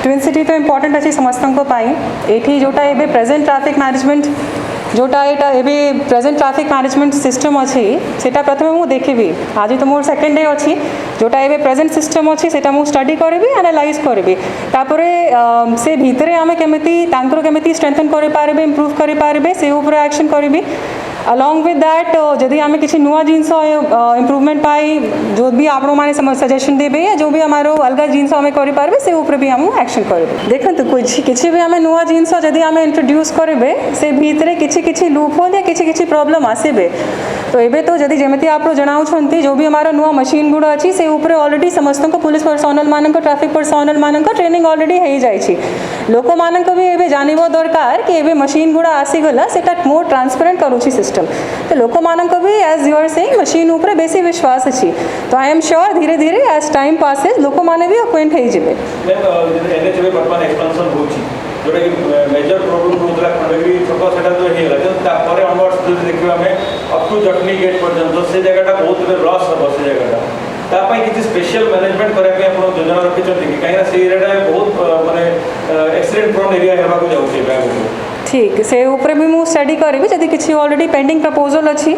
Twin city तो important अच्छी समस्त ये जोटा ए प्रेजेंट ट्रैफिक मैनेजमेंट जोटा ये प्रेजेंट ट्रैफिक मैनेजमेंट सिस्टम अच्छी सेटा प्रथम मुझे देखी आज तो मोर सेकेंड डे अच्छी जोटा ये प्रेजेंट सिस्टम अच्छी सेटा मु स्टडी करी एनालाइज करी से भितर आम केमी स्ट्रेंथन कर इम्प्रूव करें से ऊपर एक्शन करी अलॉन्ग विथ दैट जदि आम किसी नुआ जिनस इम्प्रूवमेंट पाई जो भी आपण मैंने सजेशन देवे या जो भी आमार अलग जिनस आम करें से ऊपर भी आम एक्शन करें देखते किसी भी आम नुआ जिनस जदि आम इंट्रोड्यूस करेंगे से भितर किसी लूप होल या किसी प्रॉब्लम आसबे तो ये तो जदि जमी आप जनाऊँ जो भी हमारा नुआ मशीन गुड़ा अच्छी से ऊपर ऑलरेडी समस्त को पुलिस पर्सनल मान ट्रैफिक पर्सनल मान ट्रेनिंग ऑलरेडी हो जाए लोक मान भी ये जान दरकार कि ये मशीन गुड़ा आसीगला से मोर ट्रांसपेरेंट करुच्ची सिस्टम तो लोक मान भी as you are saying machine ऊपर बेसी विश्वास अच्छी तो आई एम श्योर धीरे धीरे एज टाइम पासेज लोक मैंने भी अक्वेंट जोटा कि मेजर प्रोब्लेम होता खंडगिरी छक से देखिए आम अप टू जटनी गेट पर्यटन से जगह बहुत लस हम से जगह किसी स्पेशल मैनेजमेंट करने योजना रखी कि कहीं से एरिया बहुत माने एक्सीडेंट प्रोन एरिया होगा जाऊँगी ठीक से ऊपर भी मुझे स्टडी करी जब किसी ऑलरेडी पेंडिंग प्रपोजल अच्छी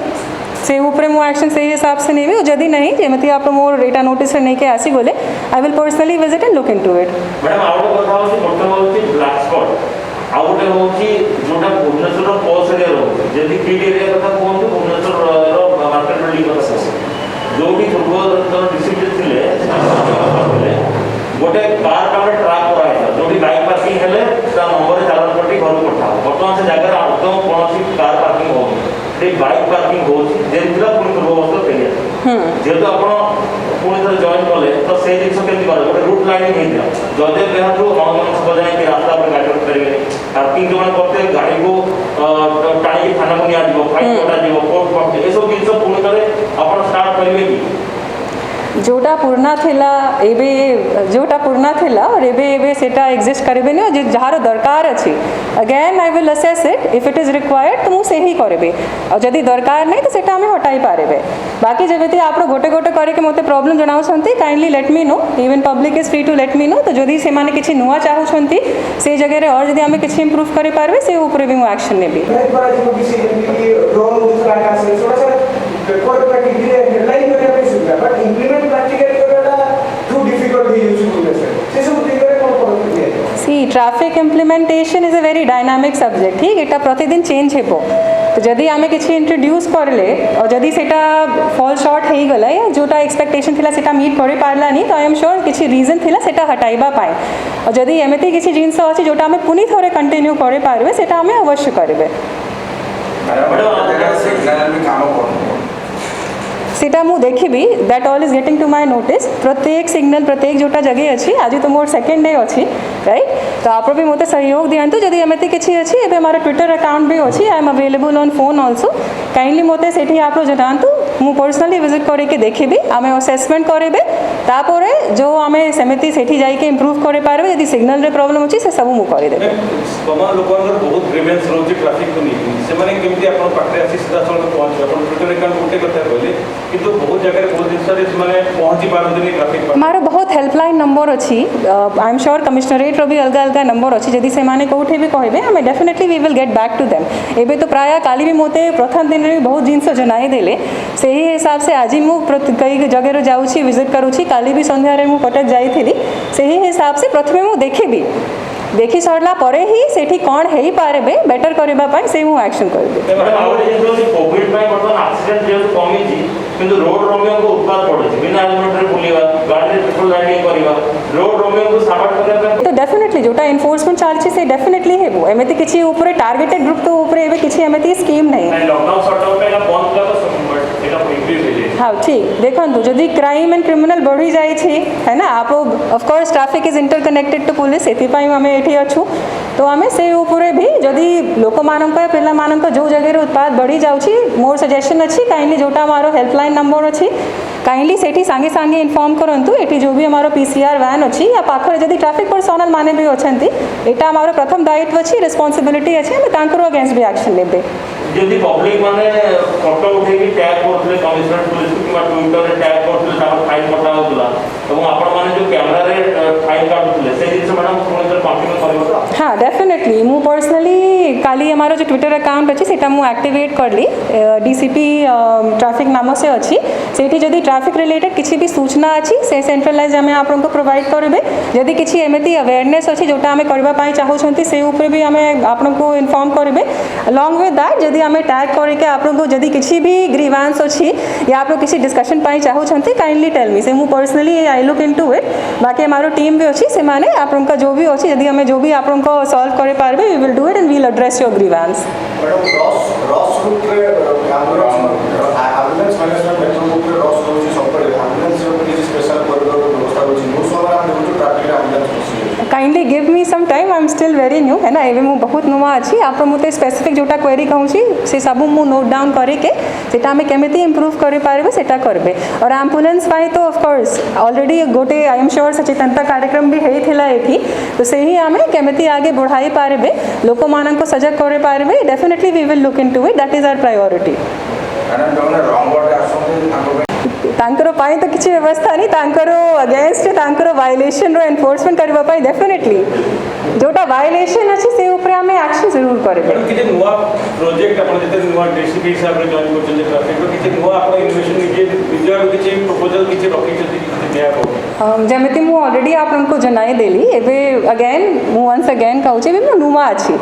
से ऊपर मु एक्शन से हिसाब से नहीं जदि नहीं जमी आप मोर एटा नोटिस नहीं के आसी गले I will personally visit and look into it madam आउ गोटे कथा होची प्रथम होची ब्लैक स्पॉट आउ गोटे होची जोटा भुवनेश्वर रो पोस्ट एरिया रो जदि फील्ड एरिया कथा कोन भुवनेश्वर रो मार्केट बिल्डिंग कथा जोटी पूर्व डिस्ट्रिक्ट थिले गोटे कार का ट्रैक करा है जोटी बाइक पार्किंग हेले ता नंबर चालन पट्टी घर पठा वर्तमान से जगह आदम कौन कार पार्किंग हो बाइक पार्किंग हो जेनला पुणी पूर्वस्था फेरिया जेहेतु आप पुणी थोड़ा जॉइन कले तो से जिन केमती कर गोटे रूट लाइनिंग हो जदि बेहतर नौ बजाय कि रास्ता पर गाड़ी रखिपारे पार्किंग जो मैंने करते गाड़ी को टाणी थाना को निया फाइन कटा कोर्ट ये सब जिन पुणी थे आप स्टार्ट करेंगे कि जोटा पुराना थिला एबे जोटा पुराना थिला और एबे सेटा एग्जिस्ट करेबेनी और जहार दरकार अच्छी again I will assess it if it is required तो मुझे ही करेबे और जदि दरकार नहीं तो सेटा हमें हटाई पारेबे बाकी जब आप गोटे गोटे करके मते प्रॉब्लम जनाउछंती kindly let me know even public is free to let me know तो जदि से माने किछि नुआ चाहुछंती से जगह रे और जदि हमें किछि इंप्रूव करि पारबे से ऊपर भी मु action navy traffic implementation is a very dynamic subject ठीक एटा प्रतिदिन चेंज हेबो तो जदि आमे किछि इंट्रोड्यूस करले और जदि सेटा फॉल शॉर्ट हे गला या जोटा एक्सपेक्टेशन थिला सेटा मीट करे पारला नहीं तो आई एम श्योर किछि रीजन थिला सेटा हटाइबा पाए और जदि एमती किछि जिंस अछि जोटा हमें पुनी थोरे कंटिन्यू करे पारबे सेटा हमें अवश्य करबे सेटा मु देखी that all is getting to my notice प्रत्येक सिग्नल प्रत्येक जोटा जगह अच्छी आज तो मोर सेकेंड डे अच्छी राइट तो आप भी मत सहयोग दिखाँ जदि एमती किसी अच्छी एवं हमारा ट्विटर अकाउंट भी अच्छी I am available on phone also kindly मत से आप जनातु मु पर्सनली विजिट करके देखी आम असेसमेंट करेंगे तापर जो आम सेमती से जाके इम्प्रूव कर पारे यदि सिग्नल रे प्रॉब्लम अच्छी से सब मुझे करदे बहुत ग्रीवेंस रोचे ट्रैफिक को नहीं से माने केमती आपन पाखरे आसी सीधा सड़क पहुंच आपन ट्विटर अकाउंट गोटे कथा कहले किंतु बहुत जगह बहुत जिनस माने पहुंची पारंतनी ट्रैफिक हमारा बहुत हेल्पलाइन नंबर अच्छी आई एम श्योर कमिश्नरेट रो भी अलग अलग नंबर अच्छी जदि से माने कोठे भी कहबे हमें definitely we will get back to them एबे तो प्राय काली भी मोते प्रथम दिन रे बहुत जिनस जनाई देले से ही हिसाब से आज मु कई जगह जाऊँगी विजिट करूँगी काली भी संध्या रे मु कटक जाइथिली से ही हिसाब से प्रथमे मु देखी देखी सरला परे ही सेठी कौन हेई पारेबे बेटर करबा पय से मु एक्शन करबे मैडम आउ जे कोविड में बर्तमान एक्सीडेंट जे कमी छी किंतु रोड रोमियो को उत्पाद पड़े बिना हेलमेट रे बुलिवा गाड़ी रे पेट्रोल लाइटिंग करबा रोड रोमियो को साबात करबा तो डेफिनेटली जोटा एनफोर्समेंट चार्ज से डेफिनेटली हेबो एमेति किछि ऊपर टारगेटेड ग्रुप तो ऊपर एबे किछि एमेति स्कीम नहीं लॉकडाउन शटडाउन पे बंद कला तो एटा इंक्रीज हो जाय हाँ ठीक देखो जदि क्राइम एंड क्रिमिनल बढ़ी जाए है ना आप of course traffic is interconnected to police एथिपाई आम ये अच्छू तो आम से उपरे भी जदि लोक मान पे जो जगह उत्पाद बढ़ी जाऊँगी मोर सजेशन अच्छी काइंडली जोटा हमारा हेल्पलाइन नंबर अच्छी काइंडली सेठी सांगे सांगे इनफॉर्म करंतु एटी जो भी हमारा पीसीआर वैन अच्छी या पाखरे जदि ट्रैफिक पर्सनल माने भी अच्छी एटा हमारा प्रथम दायित्व अच्छी रिस्पांसिबिलिटी अच्छी हम तांकर अगेंस्ट भी एक्शन लेबे जदि पब्लिक माने फोटो उठे की टैग करथले कमिश्नर पुलिस किबा ट्विटर रे टैग करथले तापर फाइन पठा होतला ଏବଂ ଆପଣ ମାନେ जो कैमरा रे फाइन काटुथले से जिंस मैडम हाँ डेफिनेटली मु पर्सनली काली हमारा जो ट्विटर अकाउंट अच्छी सेटा मु एक्टिवेट करली डीसीपी ट्रैफिक नाम से अच्छी सेठी जदि ट्रैफिक रिलेटेड किसी भी सूचना अच्छी से सेंट्रलाइज आम आपको प्रोवाइड करेंगे जदि किसी एमती अवेयरनेस अच्छी जोटा आम करने चाहूँगी से ऊपर भी आम आपको इनफॉर्म करेंगे अलॉन्ग विथ दैट जदि आम टैग करके आपको जदि किसी भी ग्रीवांस अच्छी या आप किसी डिस्कशन चाहूँगी काइंडली टेल मी से मु personally I look into it बाकी हमारो टीम भी अच्छी से माने आपका जो भी अच्छी यदि हमें जो भी आपको सॉल्व करे पारबे we will do it and we will address your grievance madam रॉस रूट रे एम्बुलेंस मैनेजमेंट मेट्रो रूट रे रॉस होची सबरे एम्बुलेंस रे स्पेशल कॉरिडोर व्यवस्था होची नो सोवर हम देखु traffic ambulance kindly give me some time I am still very new है ना एवं मु बहुत नुआ अच्छी आप मुझे स्पेसिफिक जोटा क्वेरी कहूँ से सब मु नोट डाउन करके सेटा आम केमिति इम्प्रूव कर पारे सेटा करबे और एम्बुलेंस पाई तो ऑफ कोर्स ऑलरेडी गोटे आई एम श्योर सचेतनता कार्यक्रम भी होता ये तो से ही आम केमिति आगे बढ़ाई पारे लोक मान सजग कर पारे definitely we will look into it that is our priority तांकर पाई तो किसी व्यवस्था नहीं तांकर अगेंस्ट तांकर वायलेशन रो एनफोर्समेंट करबा पाई डेफिनेटली जोटा वायलेशन अछि से ऊपर हमें एक्शन जरूर करबे मैडम किते नुवा प्रोजेक्ट आपण जते नुवा डीसीपी हिसाब रे जॉइन करछन ट्रैफिक रो किते नुवा आपण इनोवेशन निजे किछि प्रपोजल किछि रखि छथि किछि दिया को जमिति मु ऑलरेडी आपनको जनाई देली एबे अगेन मु वंस अगेन कहू छी मु नुवा अछि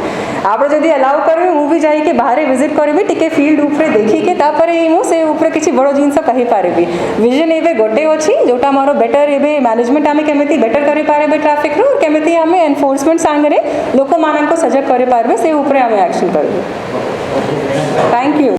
आप जदि अलाउ करबे मु भी जाई के बाहर विजिट करबे टिके फील्ड ऊपर देखि के तापरे मु से ऊपर किछि बड़ो जिंस कहि पारेबी विजन एबे गोटे अछि जोटा मारो बेटर एबे मैनेजमेंट आमे केमिति बेटर करि पारेबे ट्रैफिक रो केमिति आमे एनफोर्समेंट सांगरे लोक मानन को सजग करि पारबे से ऊपर आमे एक्शन करबे थैंक यू।